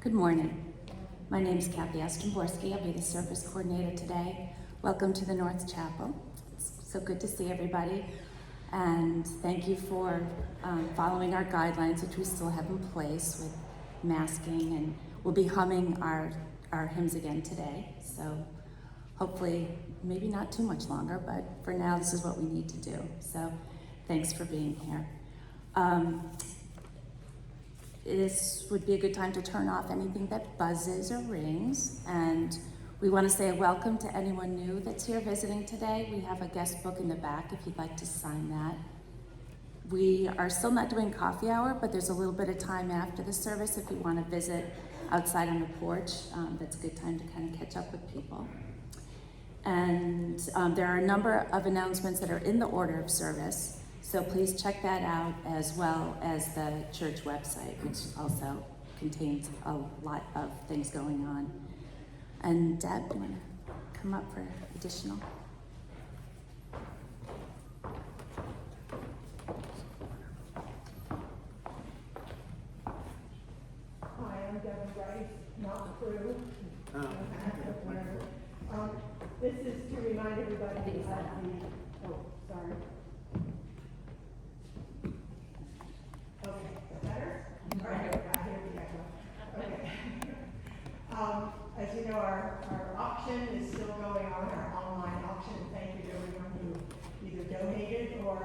Good morning. My name is Kathy Ostromborski. I'll be the service coordinator today. Welcome to the North Chapel. It's so good to see everybody. And thank you for following our guidelines, which we still have in place with masking, and we'll be humming our hymns again today. So hopefully, maybe not too much longer, but for now, this is what we need to do. So thanks for being here. This would be a good time to turn off anything that buzzes or rings. And we want to say a welcome to anyone new that's here visiting today. We have a guest book in the back if you'd like to sign that. We are still not doing coffee hour, but there's a little bit of time after the service if you want to visit outside on the porch. That's a good time to kind of catch up with people. And there are a number of announcements that are in the order of service. So please check that out, as well as the church website, which also contains a lot of things going on. And Deb, you want to come up for additional? Hi, I'm Deb Bryce, not crew. This is to remind everybody of the, sorry. Okay, is that better? All right, here we go. Okay. As you know, our auction is still going on, our online auction. Thank you to everyone who either donated or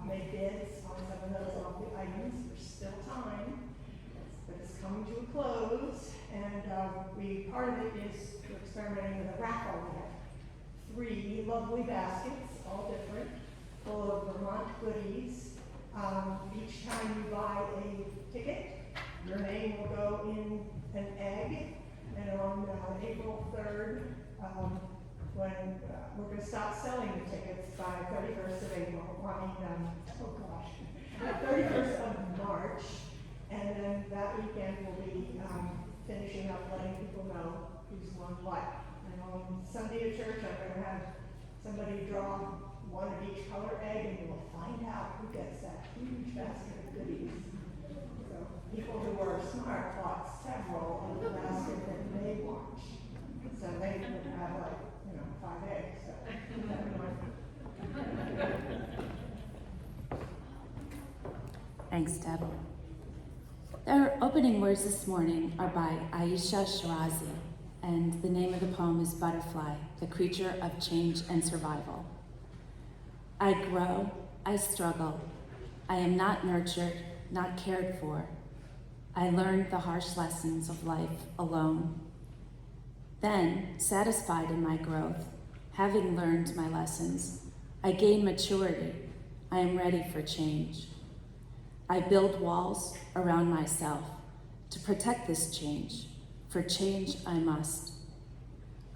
made bids on some of those items. There's still time, but it's coming to a close. And part of it is experimenting with a raffle. We have 3 lovely baskets, all different, full of Vermont goodies. Each time you buy a ticket, your name will go in an egg. And on April 3rd, when we're going to stop selling the tickets by 31st of April, 31st of March. And then that weekend we'll be finishing up letting people know who's won what. And on Sunday at church, I'm going to have somebody draw one of each color egg, and you'll find out who gets that huge basket of goodies. So people who are smart bought several of the basket that they want. So they would have 5 eggs. So Thanks, Deb. Our opening words this morning are by Aisha Shirazi, and the name of the poem is Butterfly, the Creature of Change and Survival. I grow, I struggle. I am not nurtured, not cared for. I learned the harsh lessons of life alone. Then, satisfied in my growth, having learned my lessons, I gain maturity. I am ready for change. I build walls around myself to protect this change. For change I must.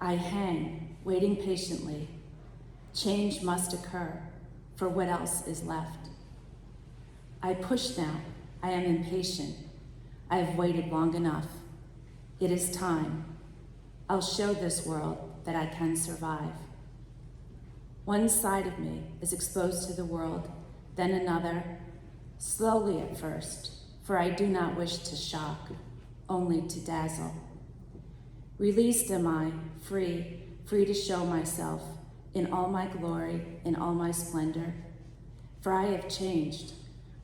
I hang, waiting patiently. Change must occur, for what else is left? I push now. I am impatient. I have waited long enough. It is time. I'll show this world that I can survive. One side of me is exposed to the world, then another, slowly at first, for I do not wish to shock, only to dazzle. Released am I, free to show myself in all my glory, in all my splendor. For I have changed.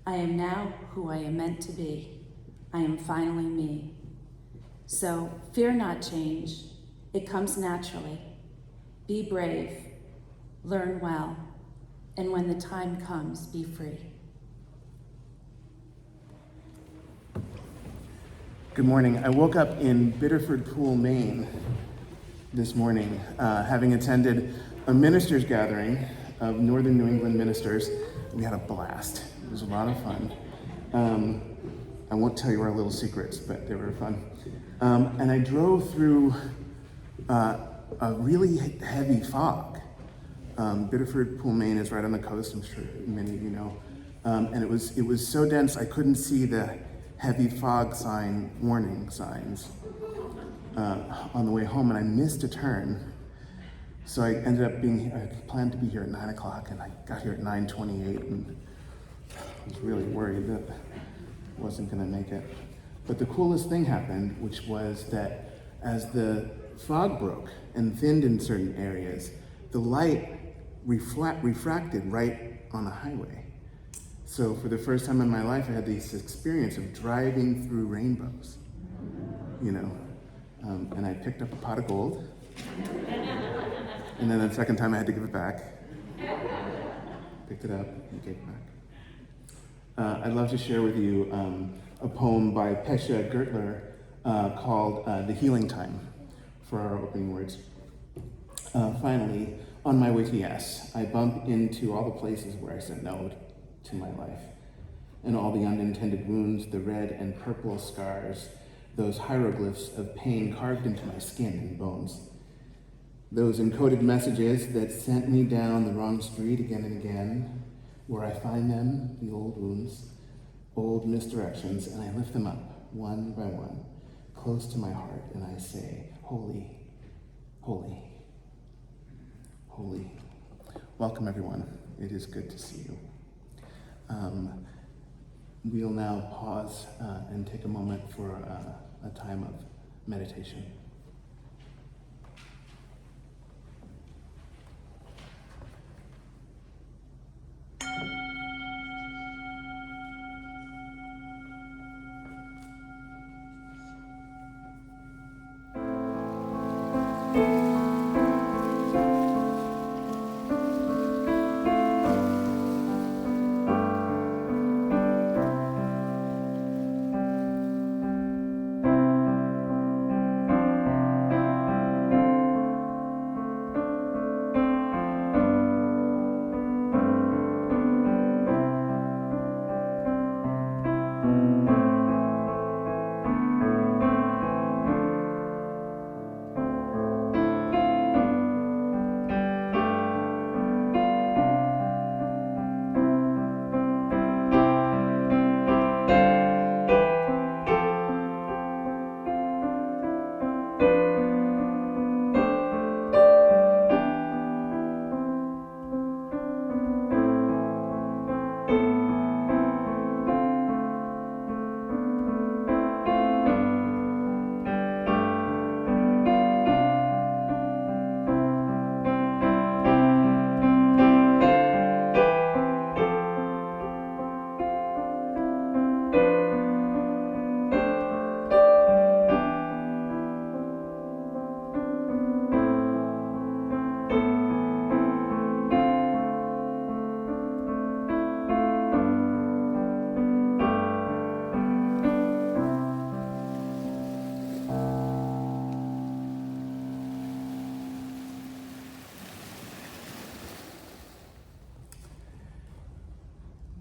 I am now who I am meant to be. I am finally me. So fear not change. It comes naturally. Be brave, learn well, and when the time comes, be free. Good morning. I woke up in Biddeford Pool, Maine this morning, having attended a ministers' gathering of Northern New England ministers. We had a blast. It was a lot of fun. I won't tell you our little secrets, but they were fun. And I drove through a really heavy fog. Biddeford Pool, Maine is right on the coast, I'm sure many of you know. And it was so dense I couldn't see the heavy fog warning signs on the way home, and I missed a turn. So I ended up I planned to be here at 9 o'clock, and I got here at 9:28, and I was really worried that I wasn't gonna make it. But the coolest thing happened, which was that as the fog broke and thinned in certain areas, the light refracted right on the highway. So for the first time in my life, I had this experience of driving through rainbows, and I picked up a pot of gold, and then the second time I had to give it back. Picked it up and gave it back. I'd love to share with you a poem by Pesha Gertler called The Healing Time for our opening words. Finally, on my way to yes, I bump into all the places where I said no to my life, and all the unintended wounds, the red and purple scars, those hieroglyphs of pain carved into my skin and bones, those encoded messages that sent me down the wrong street again and again, where I find them, the old wounds, old misdirections, and I lift them up one by one, close to my heart, and I say, holy, holy, holy. Welcome, everyone. It is good to see you. We'll now pause and take a moment for a time of meditation.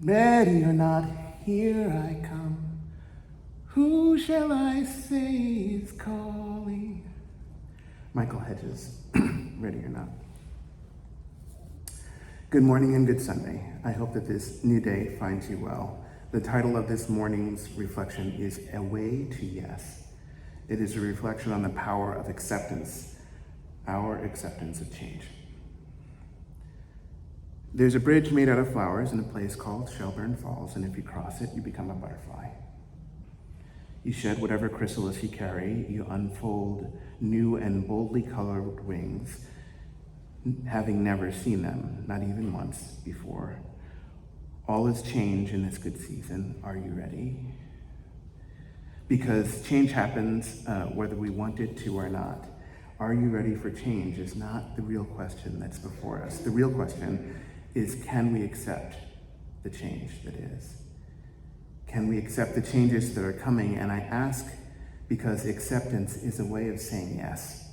Ready or not, here I come. Who shall I say is calling? Michael Hedges, ready or not. Good morning and good Sunday. I hope that this new day finds you well. The title of this morning's reflection is A Way to Yes. It is a reflection on the power of acceptance, our acceptance of change. There's a bridge made out of flowers in a place called Shelburne Falls, and if you cross it, you become a butterfly. You shed whatever chrysalis you carry, you unfold new and boldly colored wings, having never seen them, not even once before. All is change in this good season. Are you ready? Because change happens whether we want it to or not. Are you ready for change is not the real question that's before us. The real question is, can we accept the change that is? Can we accept the changes that are coming? And I ask because acceptance is a way of saying yes.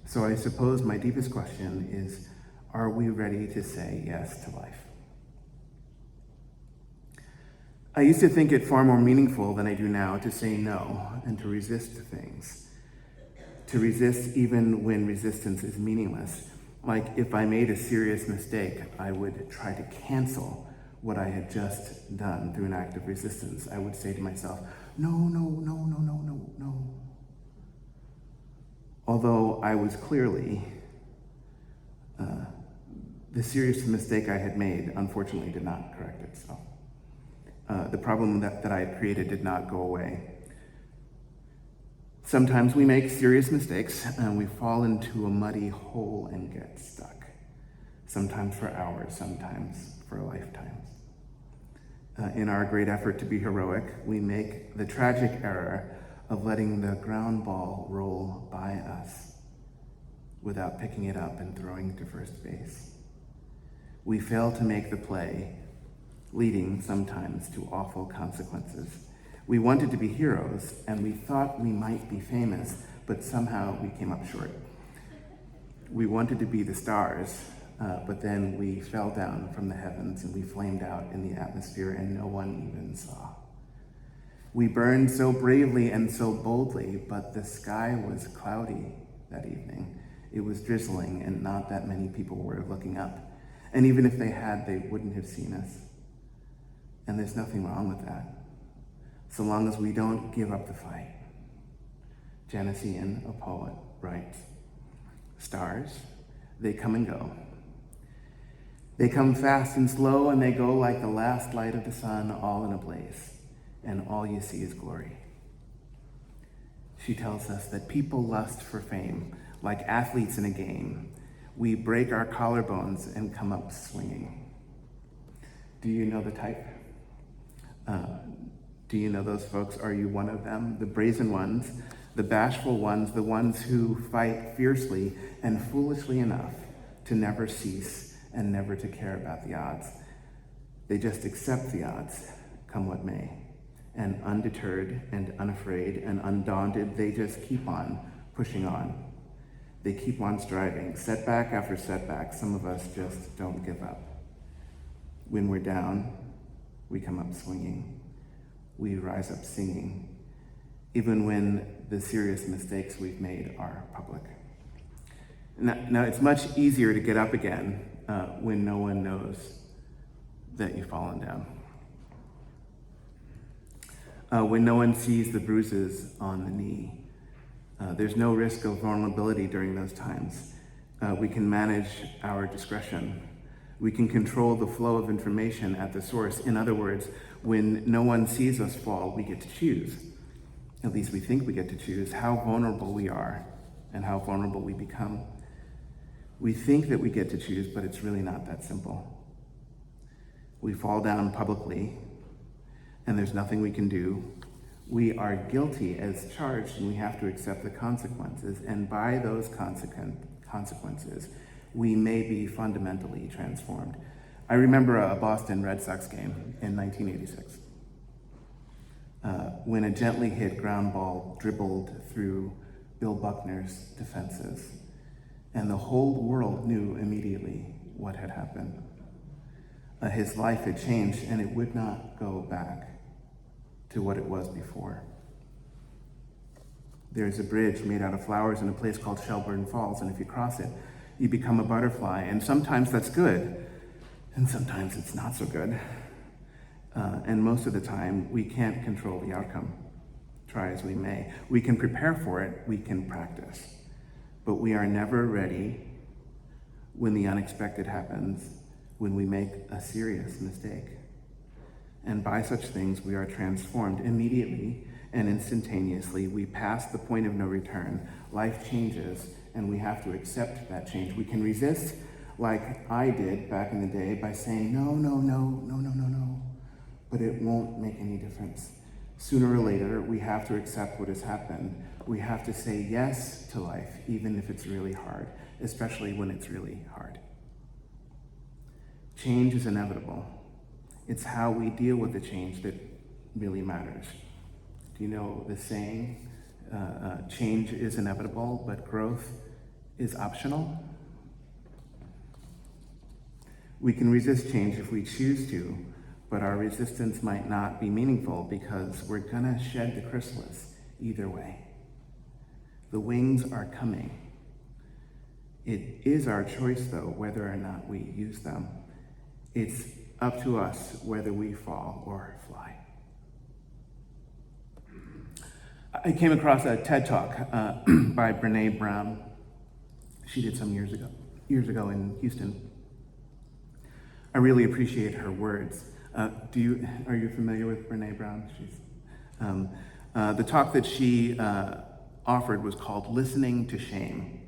So I suppose my deepest question is, are we ready to say yes to life? I used to think it far more meaningful than I do now to say no and to resist things. To resist even when resistance is meaningless. Like if I made a serious mistake, I would try to cancel what I had just done through an act of resistance. I would say to myself, no. Although I was clearly, the serious mistake I had made, unfortunately, did not correct itself. The problem that I had created did not go away. Sometimes we make serious mistakes and we fall into a muddy hole and get stuck. Sometimes for hours, sometimes for lifetimes. In our great effort to be heroic, we make the tragic error of letting the ground ball roll by us without picking it up and throwing it to first base. We fail to make the play, leading sometimes to awful consequences. We wanted to be heroes, and we thought we might be famous, but somehow we came up short. We wanted to be the stars, but then we fell down from the heavens and we flamed out in the atmosphere and no one even saw. We burned so bravely and so boldly, but the sky was cloudy that evening. It was drizzling and not that many people were looking up. And even if they had, they wouldn't have seen us. And there's nothing wrong with that, so long as we don't give up the fight. Janice Ian, a poet, writes, "Stars, they come and go. They come fast and slow, and they go like the last light of the sun, all in a blaze, and all you see is glory." She tells us that people lust for fame, like athletes in a game. We break our collarbones and come up swinging. Do you know the type? Do you know those folks? Are you one of them? The brazen ones, the bashful ones, the ones who fight fiercely and foolishly enough to never cease and never to care about the odds. They just accept the odds, come what may. And undeterred and unafraid and undaunted, they just keep on pushing on. They keep on striving, setback after setback. Some of us just don't give up. When we're down, we come up swinging. We rise up singing, even when the serious mistakes we've made are public. Now it's much easier to get up again when no one knows that you've fallen down. When no one sees the bruises on the knee. There's no risk of vulnerability during those times. We can manage our discretion. We can control the flow of information at the source. In other words, when no one sees us fall, we get to choose. At least we think we get to choose how vulnerable we are and how vulnerable we become. We think that we get to choose, but it's really not that simple. We fall down publicly, and there's nothing we can do. We are guilty as charged, and we have to accept the consequences. And by those consequences, we may be fundamentally transformed. I remember a Boston Red Sox game in 1986 when a gently hit ground ball dribbled through Bill Buckner's defenses, and the whole world knew immediately what had happened. His life had changed, and it would not go back to what it was before. There's a bridge made out of flowers in a place called Shelburne Falls, and if you cross it, you become a butterfly, and sometimes that's good, and sometimes it's not so good. And most of the time, we can't control the outcome, try as we may. We can prepare for it, we can practice, but we are never ready when the unexpected happens, when we make a serious mistake. And by such things, we are transformed immediately and instantaneously. We pass the point of no return. Life changes, and we have to accept that change. We can resist, like I did back in the day, by saying, no, but it won't make any difference. Sooner or later, we have to accept what has happened. We have to say yes to life, even if it's really hard, especially when it's really hard. Change is inevitable. It's how we deal with the change that really matters. Do you know the saying, change is inevitable, but growth is optional? We can resist change if we choose to, but our resistance might not be meaningful because we're gonna shed the chrysalis either way. The wings are coming. It is our choice, though, whether or not we use them. It's up to us whether we fall or fly. I came across a TED Talk by Brene Brown. She did some years ago in Houston. I really appreciate her words. Are you familiar with Brene Brown? The talk that she offered was called Listening to Shame.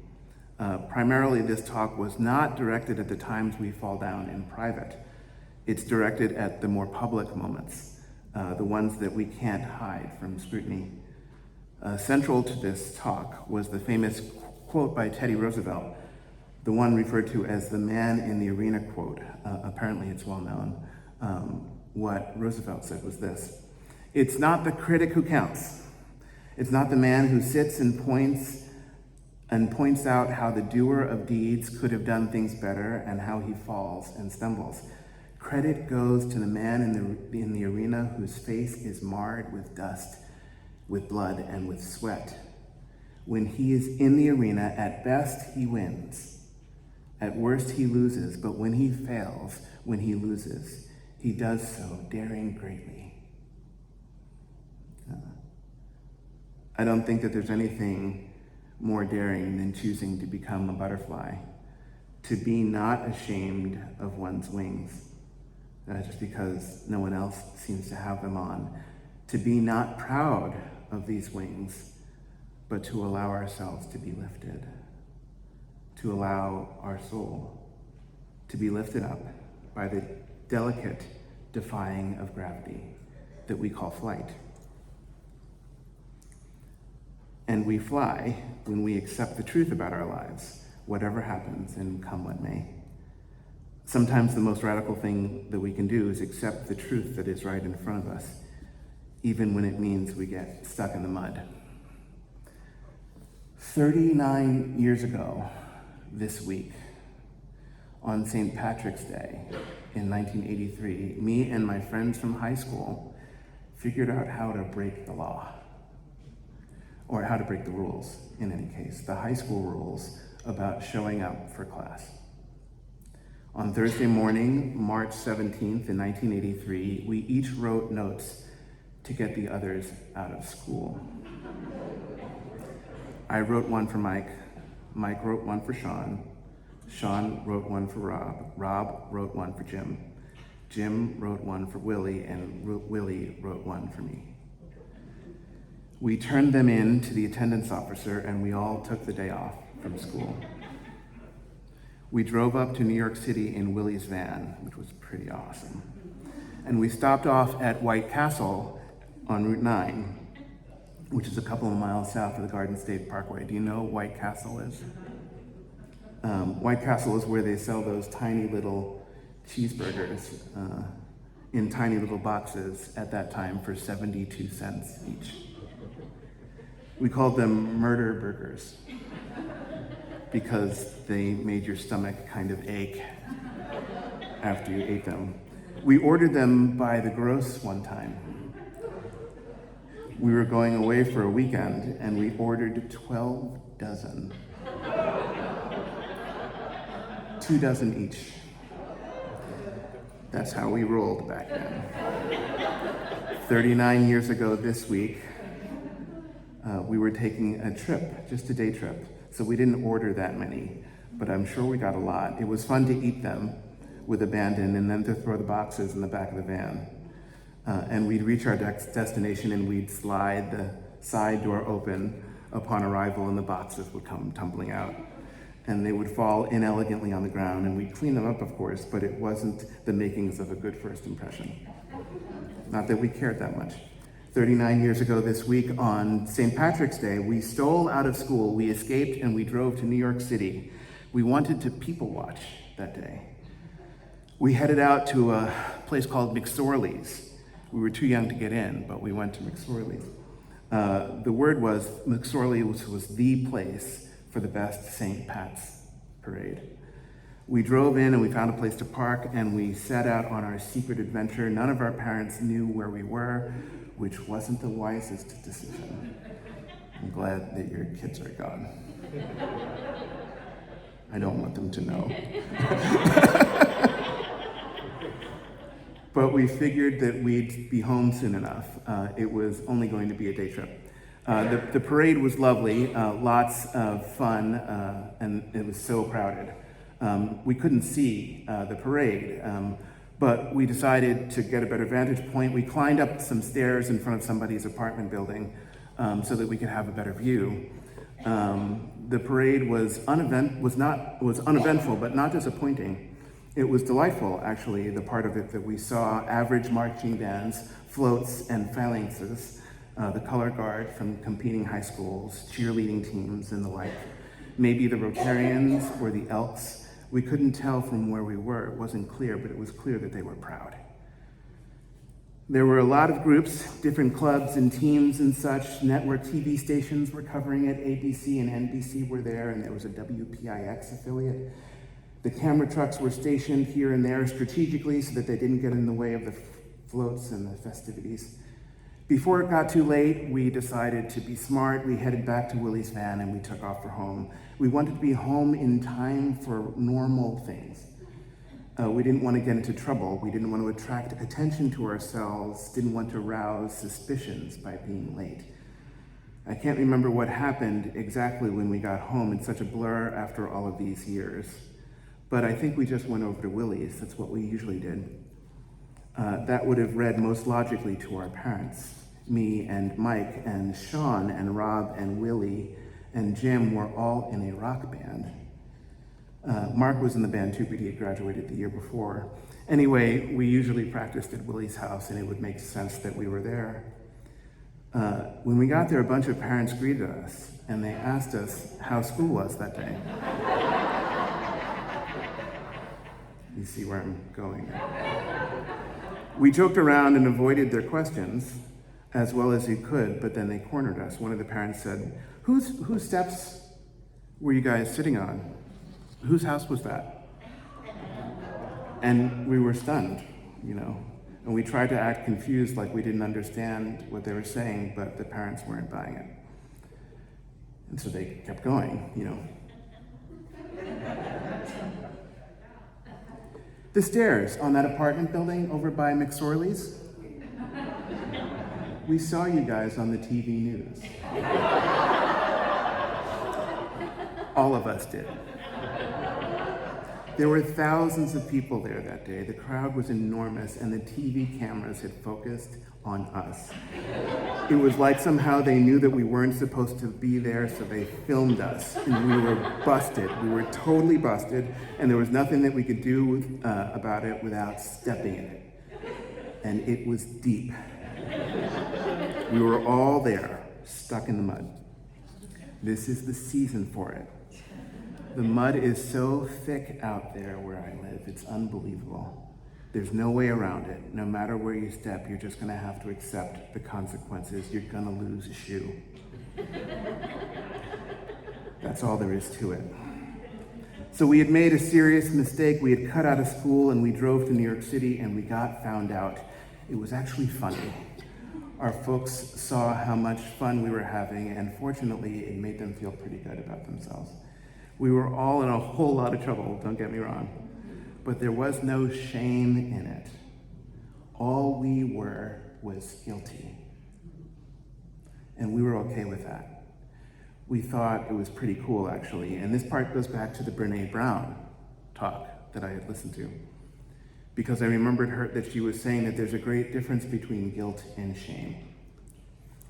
Primarily, this talk was not directed at the times we fall down in private. It's directed at the more public moments, the ones that we can't hide from scrutiny. Central to this talk was the famous quote by Teddy Roosevelt, the one referred to as the man in the arena quote. Apparently it's well known. What Roosevelt said was this: "It's not the critic who counts. It's not the man who sits and points out how the doer of deeds could have done things better and how he falls and stumbles. Credit goes to the man in the arena whose face is marred with dust, with blood, and with sweat. When he is in the arena, at best he wins. At worst he loses, but when he fails, when he loses, he does so daring greatly." I don't think that there's anything more daring than choosing to become a butterfly, to be not ashamed of one's wings, just because no one else seems to have them on, to be not proud of these wings, but to allow ourselves to be lifted, to allow our soul to be lifted up by the delicate defying of gravity that we call flight. And we fly when we accept the truth about our lives, whatever happens and come what may. Sometimes the most radical thing that we can do is accept the truth that is right in front of us, even when it means we get stuck in the mud. 39 years ago this week, on St. Patrick's Day in 1983, me and my friends from high school figured out how to break the law. Or how to break the rules, in any case, the high school rules about showing up for class. On Thursday morning, March 17th in 1983, we each wrote notes to get the others out of school. I wrote one for Mike, Mike wrote one for Sean wrote one for Rob wrote one for Jim wrote one for Willie, and Willie wrote one for me. We turned them in to the attendance officer, and we all took the day off from school. We drove up to New York City in Willie's van, which was pretty awesome. And we stopped off at White Castle on Route 9, which is a couple of miles south of the Garden State Parkway. Do you know what White Castle is? White Castle is where they sell those tiny little cheeseburgers in tiny little boxes at that time for 72 cents each. We called them murder burgers because they made your stomach kind of ache after you ate them. We ordered them by the gross one time. We were going away for a weekend and we ordered 12 dozen. 2 dozen each. That's how we rolled back then. 39 years ago this week, we were taking a trip, just a day trip. So we didn't order that many, but I'm sure we got a lot. It was fun to eat them with abandon and then to throw the boxes in the back of the van. And we'd reach our destination and we'd slide the side door open upon arrival and the boxes would come tumbling out. And they would fall inelegantly on the ground and we'd clean them up, of course, but it wasn't the makings of a good first impression. Not that we cared that much. 39 years ago this week on St. Patrick's Day, we stole out of school, we escaped, and we drove to New York City. We wanted to people watch that day. We headed out to a place called McSorley's. We were too young to get in, but we went to McSorley's. The word was McSorley's was the place for the best St. Pat's parade. We drove in and we found a place to park and we set out on our secret adventure. None of our parents knew where we were, which wasn't the wisest decision. I'm glad that your kids are gone. I don't want them to know. But we figured that we'd be home soon enough. It was only going to be a day trip. The parade was lovely, lots of fun, and it was so crowded. We couldn't see the parade, but we decided to get a better vantage point. We climbed up some stairs in front of somebody's apartment building so that we could have a better view. The parade was uneventful, but not disappointing. It was delightful, actually, the part of it that we saw average marching bands, floats, and phalanxes, the color guard from competing high schools, cheerleading teams, and the like. Maybe the Rotarians or the Elks. We couldn't tell from where we were. It wasn't clear, but it was clear that they were proud. There were a lot of groups, different clubs and teams and such. Network TV stations were covering it. ABC and NBC were there, and there was a WPIX affiliate. The camera trucks were stationed here and there strategically so that they didn't get in the way of the floats and the festivities. Before it got too late, we decided to be smart. We headed back to Willie's van and we took off for home. We wanted to be home in time for normal things. We didn't want to get into trouble. We didn't want to attract attention to ourselves, didn't want to rouse suspicions by being late. I can't remember what happened exactly when we got home. It's such a blur after all of these years. But I think we just went over to Willie's. That's what we usually did. That would have read most logically to our parents. Me and Mike and Sean and Rob and Willie and Jim were all in a rock band. Mark was in the band too, but he had graduated the year before. Anyway, we usually practiced at Willie's house, and it would make sense that we were there. When we got there, a bunch of parents greeted us, and they asked us how school was that day. You see where I'm going. We joked around and avoided their questions as well as we could, but then they cornered us. One of the parents said, whose steps were you guys sitting on? Whose house was that? And we were stunned, and we tried to act confused like we didn't understand what they were saying, but the parents weren't buying it. And so they kept going, The stairs on that apartment building over by McSorley's. We saw you guys on the TV news. All of us did. There were thousands of people there that day. The crowd was enormous, and the TV cameras had focused on us. It was like somehow they knew that we weren't supposed to be there, so they filmed us, and we were busted. We were totally busted, and there was nothing that we could do about it without stepping in it. And it was deep. We were all there, stuck in the mud. This is the season for it. The mud is so thick out there where I live, it's unbelievable. There's no way around it. No matter where you step, you're just gonna have to accept the consequences. You're gonna lose a shoe. That's all there is to it. So we had made a serious mistake. We had cut out of school and we drove to New York City, and we got found out. It was actually funny. Our folks saw how much fun we were having, and fortunately, it made them feel pretty good about themselves. We were all in a whole lot of trouble, don't get me wrong. But there was no shame in it. All we were was guilty. And we were okay with that. We thought it was pretty cool, actually. And this part goes back to the Brene Brown talk that I had listened to. Because I remembered that she was saying that there's a great difference between guilt and shame.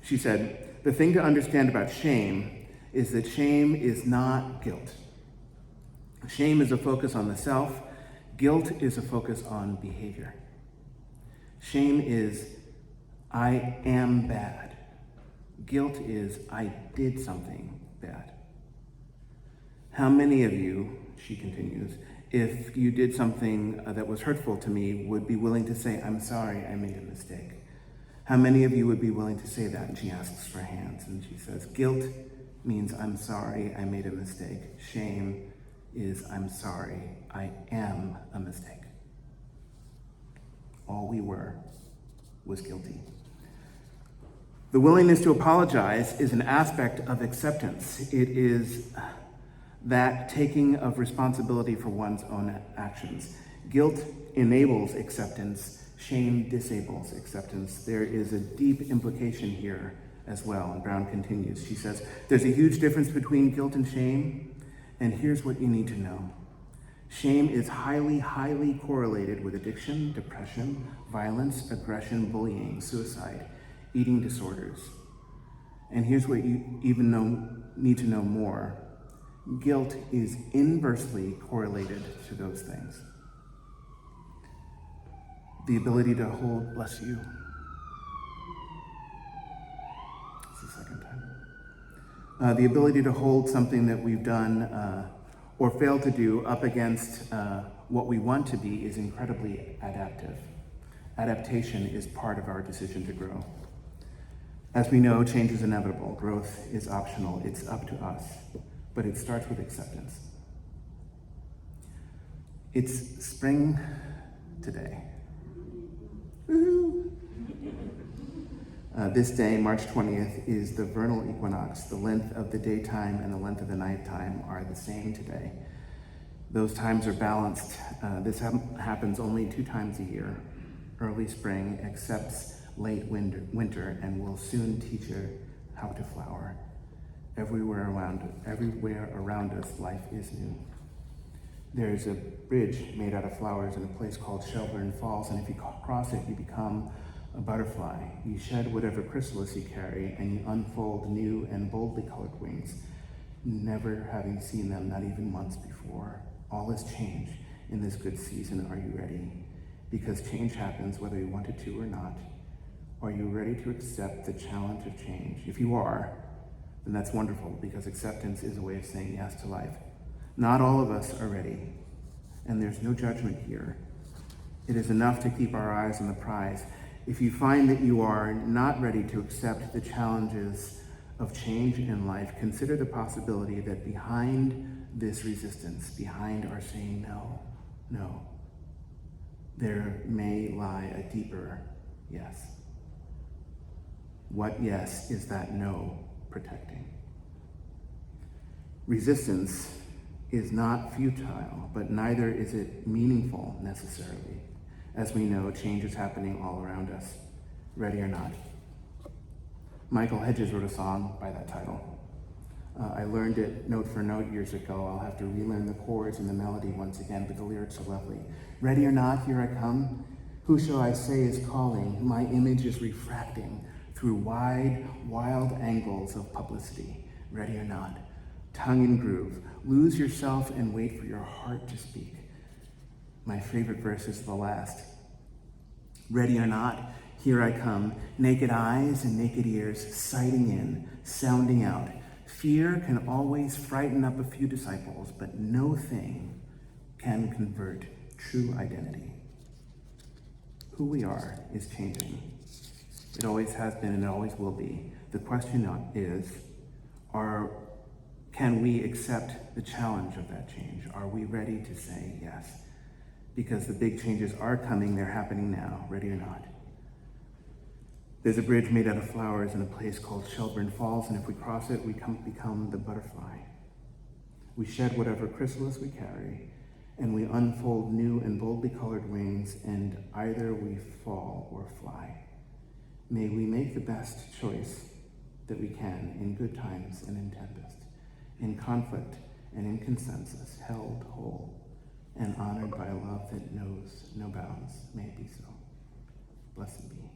She said, the thing to understand about shame is that shame is not guilt. Shame is a focus on the self. Guilt is a focus on behavior. Shame is, I am bad. Guilt is, I did something bad. How many of you, she continues, if you did something that was hurtful to me, would be willing to say, I'm sorry, I made a mistake? How many of you would be willing to say that? And she asks for hands, and she says, guilt means I'm sorry, I made a mistake. Shame is I'm sorry, I am a mistake. All we were was guilty. The willingness to apologize is an aspect of acceptance. It is that taking of responsibility for one's own actions. Guilt enables acceptance, shame disables acceptance. There is a deep implication here as well, and Brown continues. She says, there's a huge difference between guilt and shame. And here's what you need to know. Shame is highly, highly correlated with addiction, depression, violence, aggression, bullying, suicide, eating disorders. And here's what you need to know more. Guilt is inversely correlated to those things. The ability to hold, bless you. It's the second time. The ability to hold something that we've done or failed to do up against what we want to be is incredibly adaptive. Adaptation is part of our decision to grow. As we know, change is inevitable. Growth is optional. It's up to us. But it starts with acceptance. It's spring today. Woo-hoo. This day, March 20th, is the vernal equinox. The length of the daytime and the length of the nighttime are the same today. Those times are balanced. This happens only 2 times a year. Early spring accepts late winter and will soon teach her how to flower. Everywhere around us, life is new. There's a bridge made out of flowers in a place called Shelburne Falls, and if you cross it, you become a butterfly. You shed whatever chrysalis you carry, and you unfold new and boldly colored wings, never having seen them, not even once before. All is change in this good season. Are you ready? Because change happens whether you want it to or not. Are you ready to accept the challenge of change? If you are, then that's wonderful, because acceptance is a way of saying yes to life. Not all of us are ready, and there's no judgment here. It is enough to keep our eyes on the prize. If you find that you are not ready to accept the challenges of change in life, consider the possibility that behind this resistance, behind our saying no, there may lie a deeper yes. What yes is that no protecting? Resistance is not futile, but neither is it meaningful necessarily. As we know, change is happening all around us, ready or not. Michael Hedges wrote a song by that title. I learned it note for note years ago. I'll have to relearn the chords and the melody once again, but the lyrics are lovely. Ready or not, here I come. Who shall I say is calling? My image is refracting through wide, wild angles of publicity. Ready or not, tongue in groove. Lose yourself and wait for your heart to speak. My favorite verse is the last. Ready or not, here I come. Naked eyes and naked ears, sighting in, sounding out. Fear can always frighten up a few disciples, but no thing can convert true identity. Who we are is changing. It always has been and it always will be. The question is, can we accept the challenge of that change? Are we ready to say yes? Because the big changes are coming, they're happening now, ready or not. There's a bridge made out of flowers in a place called Shelburne Falls, and if we cross it, we become the butterfly. We shed whatever chrysalis we carry, and we unfold new and boldly colored wings, and either we fall or fly. May we make the best choice that we can in good times and in tempest, in conflict and in consensus, held whole and honored by a love that knows no bounds. May it be so. Blessed be.